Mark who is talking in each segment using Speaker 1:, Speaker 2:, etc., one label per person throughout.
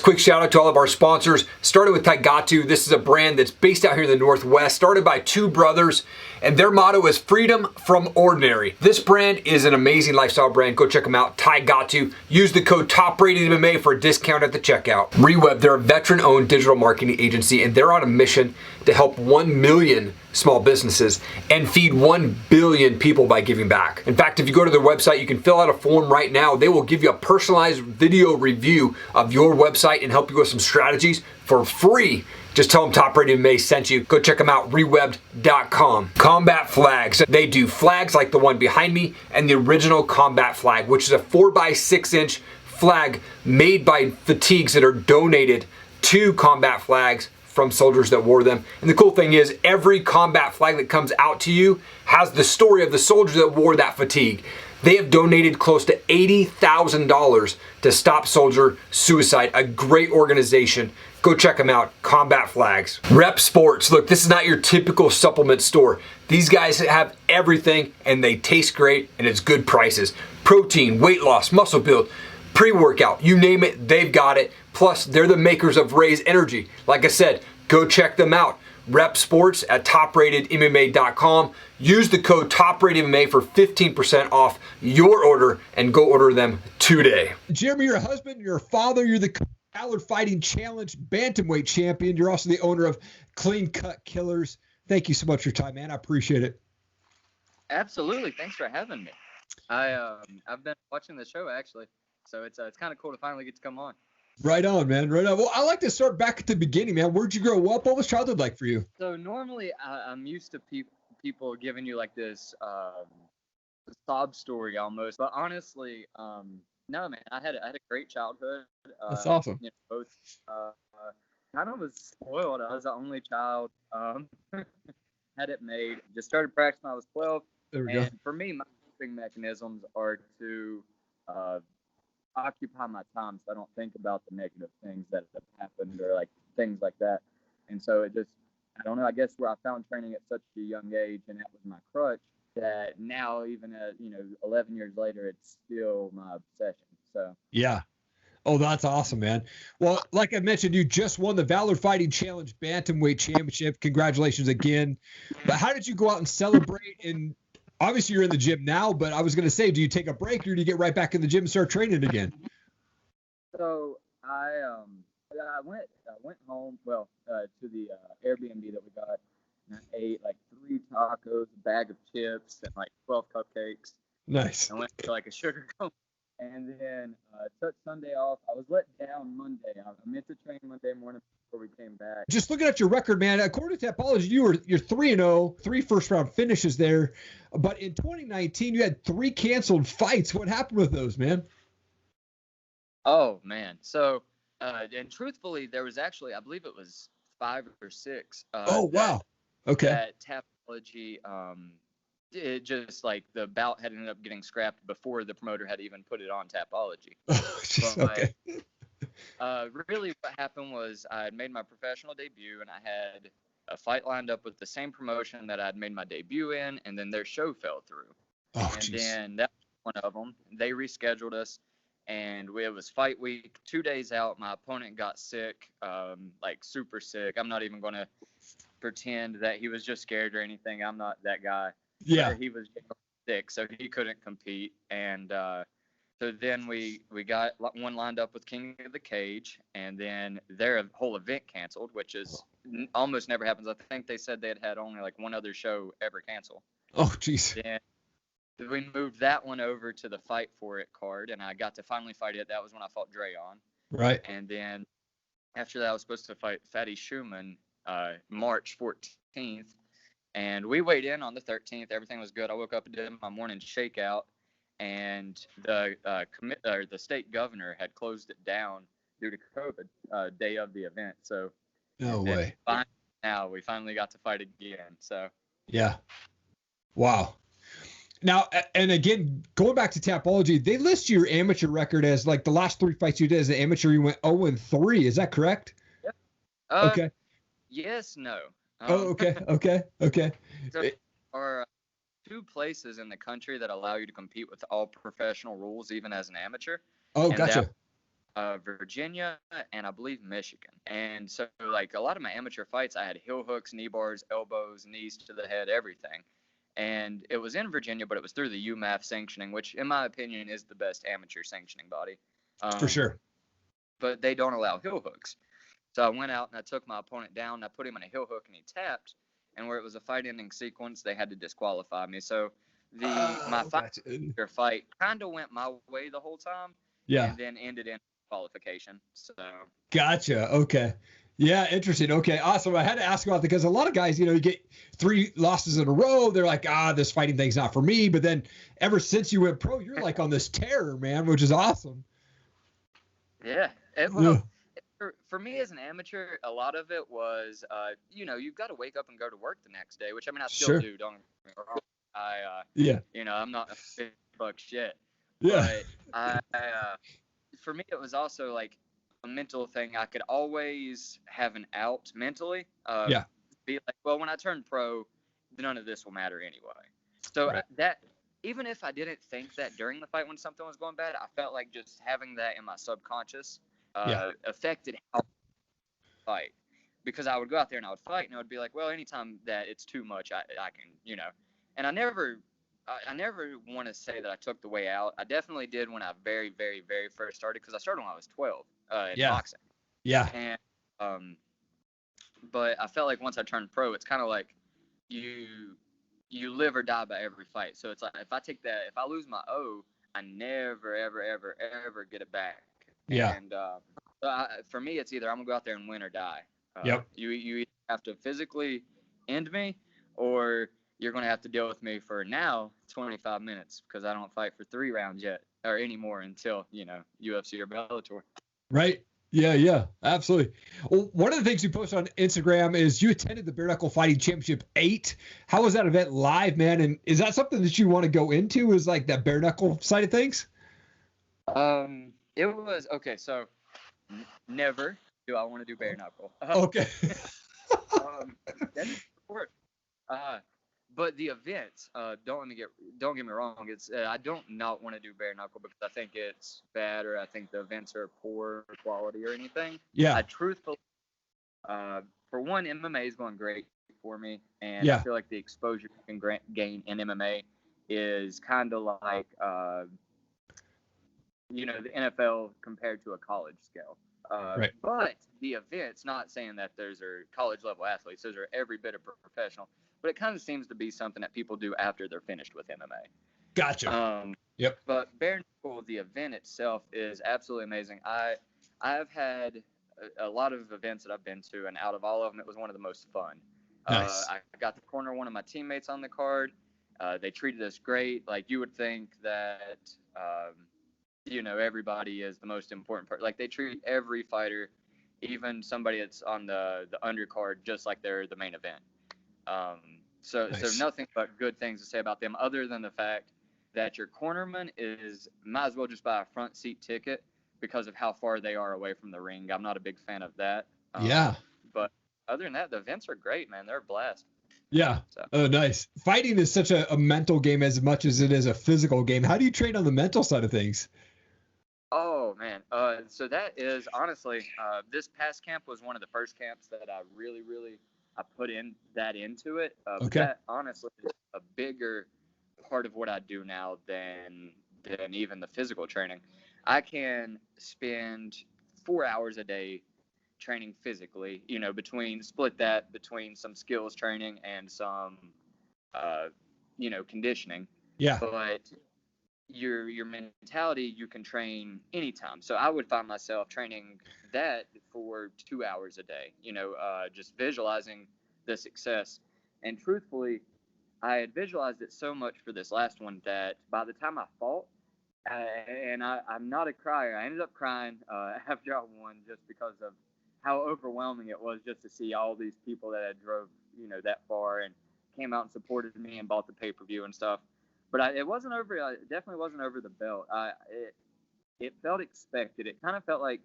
Speaker 1: quick shout out to all of our sponsors. Started with Taigatu. This is a brand that's based out here in the Northwest, started by two brothers, and their motto is freedom from ordinary. This brand is an amazing lifestyle brand. Go check them out, Taigatu. Use the code TOPRATEDMMA for a discount at the checkout. Reweb, they're a veteran-owned digital marketing agency, and they're on a mission to help 1 million small businesses and feed 1 billion people by giving back. In fact, if you go to their website, you can fill out a form right now. They will give you a personalized video review of your website and help you with some strategies for free. Just tell them Top Rated MMA sent you. Go check them out, rewebbed.com. Combat flags. They do flags like the one behind me and the original combat flag, which is a 4x6-inch flag made by fatigues that are donated to combat flags from soldiers that wore them. And the cool thing is, every combat flag that comes out to you has the story of the soldiers that wore that fatigue. They have donated close to $80,000 to Stop Soldier Suicide, a great organization. Go check them out, Combat Flags. Rep Sports. Look, this is not your typical supplement store. These guys have everything and they taste great and it's good prices. Protein, weight loss, muscle build, pre-workout, you name it, they've got it. Plus, they're the makers of Raise Energy. Like I said, go check them out. Rep Sports at topratedmma.com. Use the code TOPRATEDMMA for 15% off your order and go order them today.
Speaker 2: Jeromy, you're a husband, you're a father, you're the Valor Fighting Challenge Bantamweight champion. You're also the owner of Clean Cut Killers. Thank you so much for your time, man. I appreciate it.
Speaker 3: Absolutely. Thanks for having me. I've been watching the show actually, so it's kind of cool to finally get to come on.
Speaker 2: Right on, man. Right on. Well, I like to start back at the beginning, man. Where'd you grow up? What was childhood like for you?
Speaker 3: So normally I'm used to people giving you like this sob story almost, but honestly, no, man. I had a great childhood.
Speaker 2: That's awesome.
Speaker 3: You know, both kind of was spoiled. I was the only child. Had it made. Just started practicing when I was 12.
Speaker 2: There we go.
Speaker 3: For me, my coping mechanisms are to occupy my time so I don't think about the negative things that have happened or like things like that. And so it just, I don't know, I guess where I found training at such a young age and that was my crutch, that now even at, 11 years later, it's still my obsession. So
Speaker 2: yeah. Oh, that's awesome, man. Well, like I mentioned, you just won the Valor Fighting Challenge Bantamweight Championship. Congratulations again. But how did you go out and celebrate? And obviously you're in the gym now, but I was going to say, do you take a break or do you get right back in the gym and start training again?
Speaker 3: So I went home, to the Airbnb that we got, and I ate like 3 tacos, a bag of chips, and like 12 cupcakes.
Speaker 2: Nice.
Speaker 3: I went to like a sugar coma, and then took Sunday off. I was let down Monday. I meant to train Monday morning before we came back.
Speaker 2: Just looking at your record, man, according to Tapology, you're 3-0, 3 first-round finishes there. But in 2019, you had 3 canceled fights. What happened with those, man?
Speaker 3: Oh, man. So, and truthfully, there was actually, I believe it was 5 or 6.
Speaker 2: Oh, wow. Okay.
Speaker 3: That Tapology, it just like the bout had ended up getting scrapped before the promoter had even put it on Tapology.
Speaker 2: Oh, okay.
Speaker 3: Really what happened was I had made my professional debut and I had a fight lined up with the same promotion that I'd made my debut in, and then their show fell through.
Speaker 2: Oh,
Speaker 3: and
Speaker 2: geez.
Speaker 3: then that was one of them. They rescheduled us, and it was fight week. 2 days out, my opponent got sick, like super sick. I'm not even going to pretend that he was just scared or anything. I'm not that guy.
Speaker 2: Yeah.
Speaker 3: But he was sick, so he couldn't compete. And so then we got one lined up with King of the Cage, and then their whole event canceled, which is almost never happens. I think they said they had only like one other show ever cancel.
Speaker 2: Oh, jeez.
Speaker 3: Then we moved that one over to the Fight For It card, and I got to finally fight it. That was when I fought Dre on.
Speaker 2: Right.
Speaker 3: And then after that, I was supposed to fight Fatty Schumann March 14th. And we weighed in on the 13th. Everything was good. I woke up and did my morning shakeout, and the state governor had closed it down due to COVID day of the event. So
Speaker 2: no way.
Speaker 3: Now we finally got to fight again. So
Speaker 2: yeah. Wow. Now, and again, going back to Tapology, they list your amateur record as like the last 3 fights you did as an amateur, you went 0-3. Is that correct?
Speaker 3: Yep.
Speaker 2: Okay.
Speaker 3: Yes, no.
Speaker 2: Okay.
Speaker 3: There are 2 places in the country that allow you to compete with all professional rules, even as an amateur.
Speaker 2: Oh,
Speaker 3: and
Speaker 2: gotcha.
Speaker 3: Virginia, and I believe Michigan. And so, like, a lot of my amateur fights, I had heel hooks, knee bars, elbows, knees to the head, everything. And it was in Virginia, but it was through the UMAF sanctioning, which, in my opinion, is the best amateur sanctioning body.
Speaker 2: For sure.
Speaker 3: But they don't allow heel hooks. So I went out and I took my opponent down, and I put him in a heel hook, and he tapped. And where it was a fight-ending sequence, they had to disqualify me. So my fight kind of went my way the whole time.
Speaker 2: Yeah.
Speaker 3: And then ended in qualification. So
Speaker 2: gotcha. Okay. Yeah, interesting. Okay, awesome. I had to ask about that because a lot of guys, you get 3 losses in a row. They're like, this fighting thing's not for me. But then ever since you went pro, you're like on this tear, man, which is awesome.
Speaker 3: Yeah. For me as an amateur, a lot of it was, you've got to wake up and go to work the next day, which I mean, I still do. Don't get me wrong. I'm not a big buck shit.
Speaker 2: Yeah.
Speaker 3: But for me, it was also like a mental thing. I could always have an out mentally. Be like, well, when I turn pro, none of this will matter anyway. So that, even if I didn't think that during the fight when something was going bad, I felt like just having that in my subconscious affected how I fight. Because I would go out there and I would fight, and I would be like, well, anytime that it's too much, I can, And I never want to say that I took the way out. I definitely did when I very, very, very first started, because I started when I was 12 in boxing.
Speaker 2: Yeah.
Speaker 3: And but I felt like once I turned pro, it's kind of like you live or die by every fight. So it's like if I lose my O, I never, ever, ever, ever get it back.
Speaker 2: Yeah.
Speaker 3: And for me, it's either I'm gonna go out there and win or die. You either have to physically end me, or you're going to have to deal with me for now 25 minutes, because I don't fight for 3 rounds yet or anymore until, UFC or Bellator.
Speaker 2: Right. Yeah, absolutely. Well, one of the things you post on Instagram is you attended the Bare Knuckle Fighting Championship 8. How was that event live, man? And is that something that you want to go into, is like that bare knuckle side of things?
Speaker 3: It was, okay, so never do I want to do bare knuckle.
Speaker 2: Okay.
Speaker 3: That's important. But the events, don't get me wrong. It's I don't not want to do bare knuckle because I think it's bad, or I think the events are poor quality or anything.
Speaker 2: Yeah.
Speaker 3: I truthfully, for one, MMA is going great for me, and I feel like the exposure you can gain in MMA is kind of like, the NFL compared to a college scale.
Speaker 2: Right.
Speaker 3: But the events, not saying that those are college level athletes, those are every bit of professional. But it kind of seems to be something that people do after they're finished with MMA.
Speaker 2: Gotcha. Yep.
Speaker 3: But bare knuckle, the event itself, is absolutely amazing. I've had a lot of events that I've been to, and out of all of them, it was one of the most fun.
Speaker 2: Nice.
Speaker 3: I got to corner one of my teammates on the card. They treated us great. Like, you would think that, everybody is the most important part. Like, they treat every fighter, even somebody that's on the undercard, just like they're the main event. So nothing but good things to say about them, other than the fact that your cornerman might as well just buy a front seat ticket because of how far they are away from the ring. I'm not a big fan of that. But other than that, the events are great, man. They're a blast.
Speaker 2: Yeah.
Speaker 3: So.
Speaker 2: Oh, nice. Fighting is such a mental game as much as it is a physical game. How do you train on the mental side of things?
Speaker 3: Oh, man. So that is, honestly, this past camp was one of the first camps that I really, really put into it.
Speaker 2: Okay.
Speaker 3: That honestly is a bigger part of what I do now than even the physical training. I can spend 4 hours a day training physically, between some skills training and some, conditioning.
Speaker 2: Yeah.
Speaker 3: But your mentality, you can train anytime. So I would find myself training that for 2 hours a day, just visualizing the success. And truthfully, I had visualized it so much for this last one that by the time I fought, and I'm not a crier, I ended up crying after I won, just because of how overwhelming it was just to see all these people that had drove, that far and came out and supported me and bought the pay-per-view and stuff. But it wasn't over. It definitely wasn't over the belt. It felt expected. It kind of felt like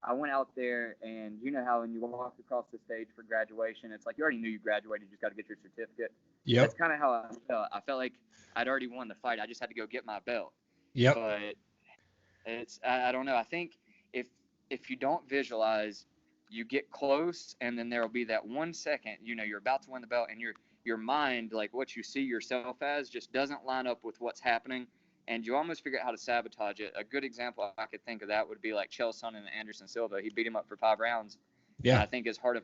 Speaker 3: I went out there, and you know how when you walk across the stage for graduation, it's like you already knew you graduated. You just got to get your certificate.
Speaker 2: Yep.
Speaker 3: That's kind of how I felt. I felt like I'd already won the fight. I just had to go get my belt.
Speaker 2: Yep.
Speaker 3: But I don't know. I think if you don't visualize, you get close, and then there will be that 1 second, you're about to win the belt, and your mind, like what you see yourself as, just doesn't line up with what's happening, and you almost figure out how to sabotage it. A good example I could think of that would be like Chael Sonnen and Anderson Silva. He beat him up for 5 rounds.
Speaker 2: Yeah.
Speaker 3: And I think it's hard to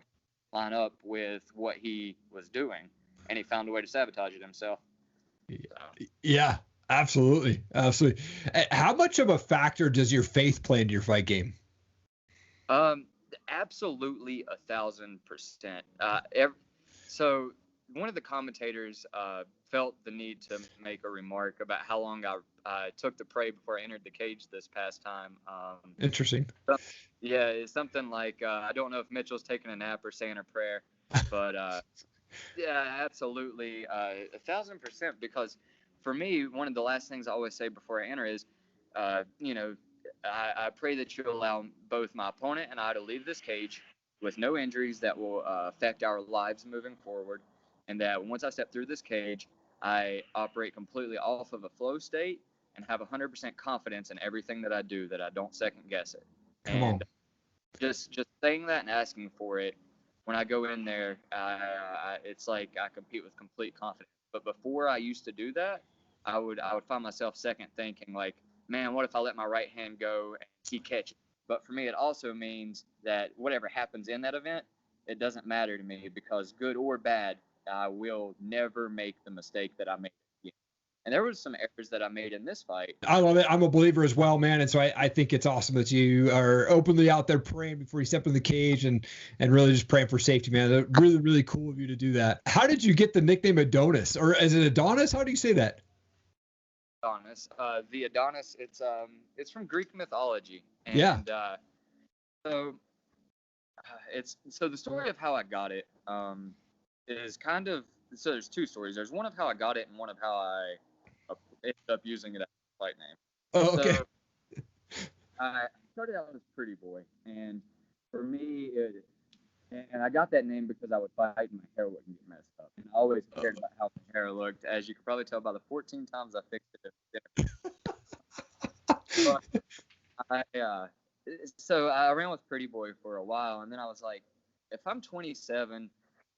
Speaker 3: line up with what he was doing, and he found a way to sabotage it himself.
Speaker 2: Yeah, absolutely. Absolutely. How much of a factor does your faith play into your fight game?
Speaker 3: Absolutely 1,000%. So one of the commentators felt the need to make a remark about how long I took to pray before I entered the cage this past time.
Speaker 2: Interesting.
Speaker 3: Yeah, it's something like, I don't know if Mitchell's taking a nap or saying a prayer, but yeah, absolutely 1,000%. Because for me, one of the last things I always say before I enter is, I pray that you allow both my opponent and I to leave this cage with no injuries that will affect our lives moving forward, and that once I step through this cage, I operate completely off of a flow state and have 100% confidence in everything that I do, that I don't second guess it.
Speaker 2: Come on.
Speaker 3: Just saying that and asking for it, when I go in there, it's like I compete with complete confidence. But before I used to do that, I would find myself second thinking, like, man, what if I let my right hand go and he catches? But for me, it also means that whatever happens in that event, it doesn't matter to me, because good or bad, I will never make the mistake that I made again. And there was some errors that I made in this fight.
Speaker 2: I love it. I'm a believer as well, man. And so I think it's awesome that you are openly out there praying before you step in the cage and really just praying for safety, man. That's really, really cool of you to do that. How did you get the nickname Adonis? Or is it Adonis? How do you say that?
Speaker 3: Adonis. The Adonis, it's from Greek mythology. And,
Speaker 2: yeah.
Speaker 3: So the story of how I got it is kind of, so there's 2 stories. There's one of how I got it and one of how I ended up using it as a fight name.
Speaker 2: Oh, okay.
Speaker 3: So, I started out as Pretty Boy, and for me, and I got that name because I would fight and my hair wouldn't get messed up. And I always cared about how my hair looked, as you could probably tell by the 14 times I fixed it. But so I ran with Pretty Boy for a while, and then I was like, if I'm 27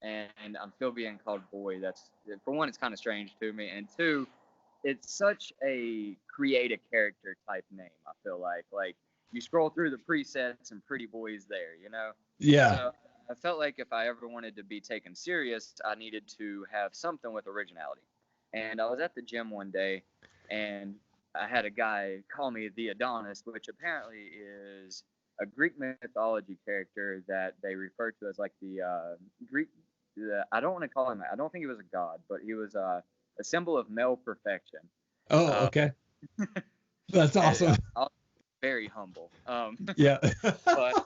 Speaker 3: and I'm still being called boy, that's, for one, it's kind of strange to me, and 2, it's such a create a character type name. I feel like you scroll through the presets and Pretty Boy's there,
Speaker 2: Yeah.
Speaker 3: So I felt like if I ever wanted to be taken serious, I needed to have something with originality. And I was at the gym one day, and I had a guy call me the Adonis, which apparently is a Greek mythology character that they refer to as like the Greek. I don't want to call him that. I don't think he was a god, but he was a symbol of male perfection.
Speaker 2: Oh, okay. That's awesome.
Speaker 3: Very humble.
Speaker 2: Yeah.
Speaker 3: But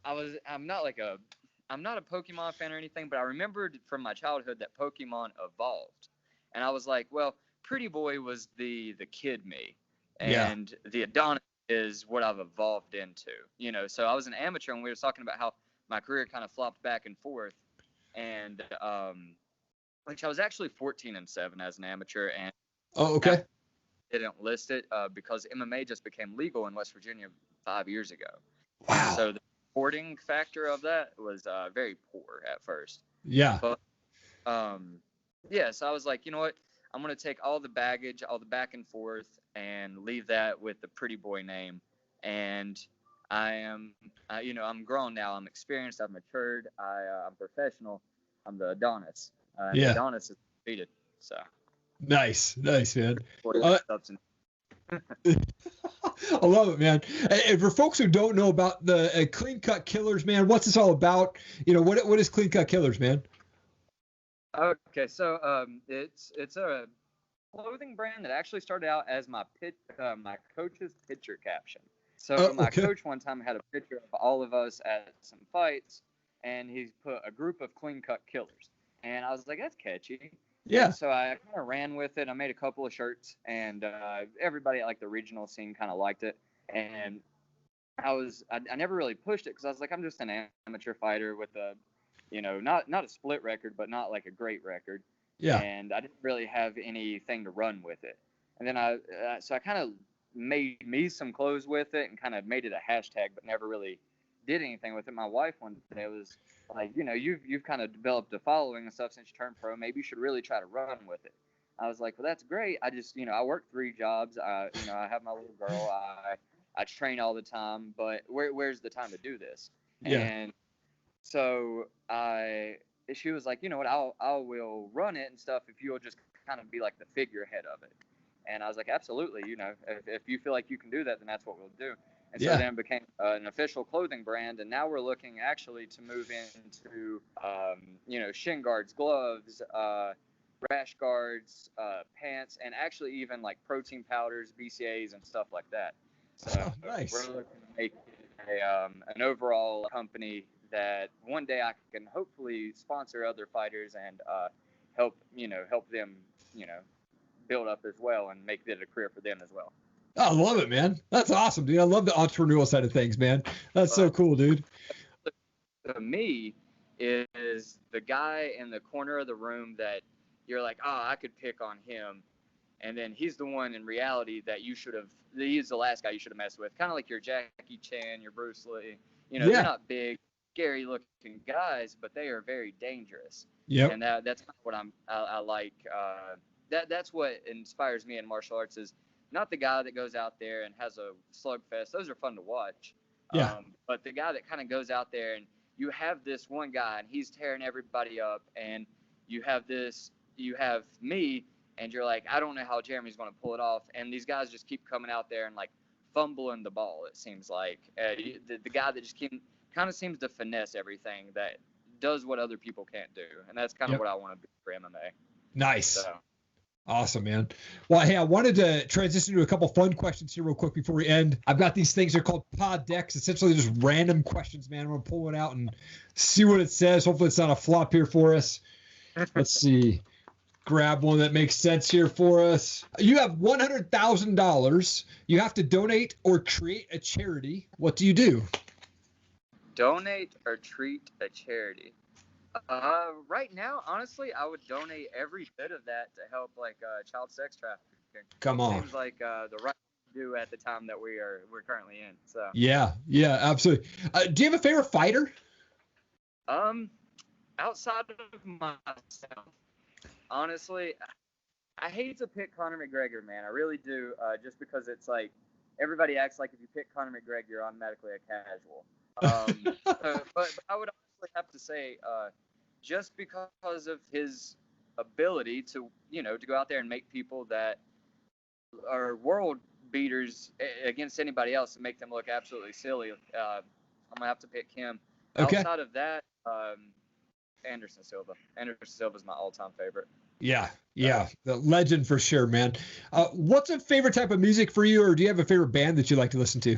Speaker 3: I'm not a Pokemon fan or anything, but I remembered from my childhood that Pokemon evolved, and I was like, well, Pretty Boy was the kid me, and the Adonis is what I've evolved into, So I was an amateur, and we were talking about how my career kind of flopped back and forth, and which I was actually 14-7 as an amateur, and
Speaker 2: okay.
Speaker 3: Didn't list it because MMA just became legal in West Virginia 5 years ago.
Speaker 2: Wow.
Speaker 3: So the reporting factor of that was very poor at first.
Speaker 2: Yeah.
Speaker 3: But so I was like, you know what? I'm going to take all the baggage, all the back and forth, and leave that with the Pretty Boy name. And I'm grown now. I'm experienced. I've matured. I'm professional. I'm the Adonis. The Adonis is defeated. So.
Speaker 2: Nice, man. I love it, man. And for folks who don't know about the Clean Cut Killers, man, what's this all about? What is Clean Cut Killers, man?
Speaker 3: Okay, so it's a clothing brand that actually started out as my coach's picture caption. So my coach one time had a picture of all of us at some fights, and he put a group of Clean Cut Killers, and I was like, that's catchy.
Speaker 2: Yeah.
Speaker 3: And so I kind of ran with it. I made a couple of shirts, and everybody at like the regional scene kind of liked it. And I never really pushed it because I was like, I'm just an amateur fighter with a, not a split record, but not like a great record.
Speaker 2: Yeah.
Speaker 3: And I didn't really have anything to run with it. And then I kind of made me some clothes with it and kind of made it a hashtag, but never really did anything with it. My wife one day was like, you've kind of developed a following and stuff since you turned pro. Maybe you should really try to run with it. I was like, well, that's great. I just, I work 3 jobs. I have my little girl. I train all the time, but where's the time to do this?
Speaker 2: Yeah.
Speaker 3: And so she was like, you know what, I will run it and stuff if you'll just kind of be like the figurehead of it. And I was like, absolutely. If you feel like you can do that, then that's what we'll do. And so then it became an official clothing brand. And now we're looking actually to move into, shin guards, gloves, rash guards, pants, and actually even like protein powders, BCAAs, and stuff like that. So
Speaker 2: nice.
Speaker 3: We're looking to make an overall company that one day I can hopefully sponsor other fighters and help them, build up as well and make it a career for them as well.
Speaker 2: I love it, man. That's awesome, dude. I love the entrepreneurial side of things, man. That's so cool, dude.
Speaker 3: To me, is the guy in the corner of the room that you're like, I could pick on him. And then he's the one in reality that he's the last guy you should have messed with. Kind of like your Jackie Chan, your Bruce Lee. They're not big, scary looking guys, but they are very dangerous.
Speaker 2: Yeah.
Speaker 3: And that's kind of what I like. That's what inspires me in martial arts is not the guy that goes out there and has a slugfest. Those are fun to watch.
Speaker 2: Yeah.
Speaker 3: But the guy that kind of goes out there and you have this one guy and he's tearing everybody up, and you have me, and you're like, I don't know how Jeremy's going to pull it off. And these guys just keep coming out there and like fumbling the ball, it seems like. The guy that just kind of seems to finesse everything, that does what other people can't do. And that's kind of what I want to be for MMA.
Speaker 2: Nice.
Speaker 3: So.
Speaker 2: Awesome, man. Well, hey, I wanted to transition to a couple fun questions here real quick before we end. I've got these things. They're called pod decks, essentially just random questions, man. I'm going to pull it out and see what it says. Hopefully it's not a flop here for us. Let's see. Grab one that makes sense here for us. You have $100,000. You have to donate or create a charity. What do you do?
Speaker 3: Donate or treat a charity. Right now, honestly, I would donate every bit of that to help like child sex trafficking.
Speaker 2: Come on.
Speaker 3: Seems like the right thing to do at the time that we're currently in. So.
Speaker 2: Yeah, absolutely. Do you have a favorite fighter?
Speaker 3: Outside of myself, honestly, I hate to pick Conor McGregor, man. I really do, just because it's like everybody acts like if you pick Conor McGregor, you're automatically a casual. But I would honestly have to say, just because of his ability to go out there and make people that are world beaters against anybody else and make them look absolutely silly, I'm gonna have to pick him. Okay. Outside of that, Anderson Silva. Anderson Silva is my all-time favorite.
Speaker 2: Yeah, the legend for sure, man. What's a favorite type of music for you, or do you have a favorite band that you like to listen to?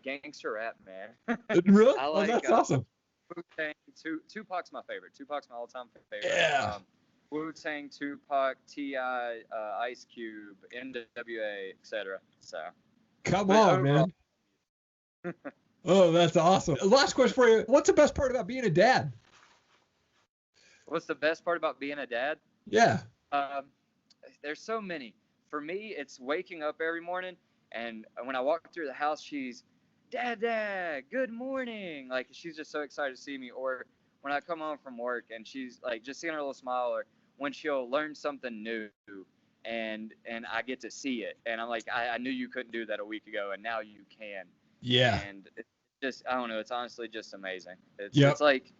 Speaker 3: Gangster rap, man.
Speaker 2: Really?
Speaker 3: I like,
Speaker 2: that's awesome.
Speaker 3: Wu-Tang. Tupac's my favorite. Tupac's my all-time favorite.
Speaker 2: Yeah.
Speaker 3: Wu-Tang, Tupac, T.I., Ice Cube, NWA, etc. So.
Speaker 2: Come on, man. Oh, that's awesome. Last question for you. What's the best part about being a dad?
Speaker 3: What's the best part about being a dad?
Speaker 2: Yeah.
Speaker 3: There's so many. For me, it's waking up every morning, and when I walk through the house, she's, Dad, good morning. Like, she's just so excited to see me. Or when I come home from work and she's like, just seeing her little smile, or when she'll learn something new and I get to see it. And I'm like, I knew you couldn't do that a week ago, and now you can. Yeah. And it's just, I don't know, it's honestly just amazing. It's like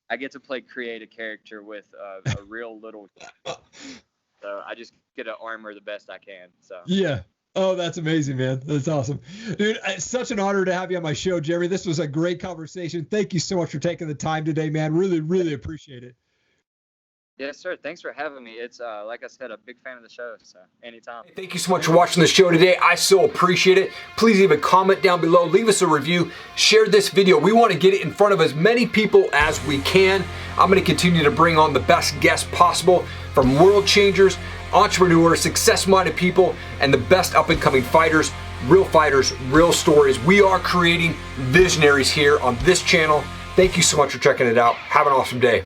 Speaker 3: I get to create a character with a real little so I just get to armor the best I can. So yeah. Oh, that's amazing, man. That's awesome. Dude, it's such an honor to have you on my show, Jeremy. This was a great conversation. Thank you so much for taking the time today, man. Really, really appreciate it. Yes, sir. Thanks for having me. It's, like I said, a big fan of the show, so anytime. Thank you so much for watching the show today. I so appreciate it. Please leave a comment down below. Leave us a review. Share this video. We want to get it in front of as many people as we can. I'm going to continue to bring on the best guests possible, from world changers, entrepreneurs, success-minded people, and the best up-and-coming fighters, real stories. We are creating visionaries here on this channel. Thank you so much for checking it out. Have an awesome day.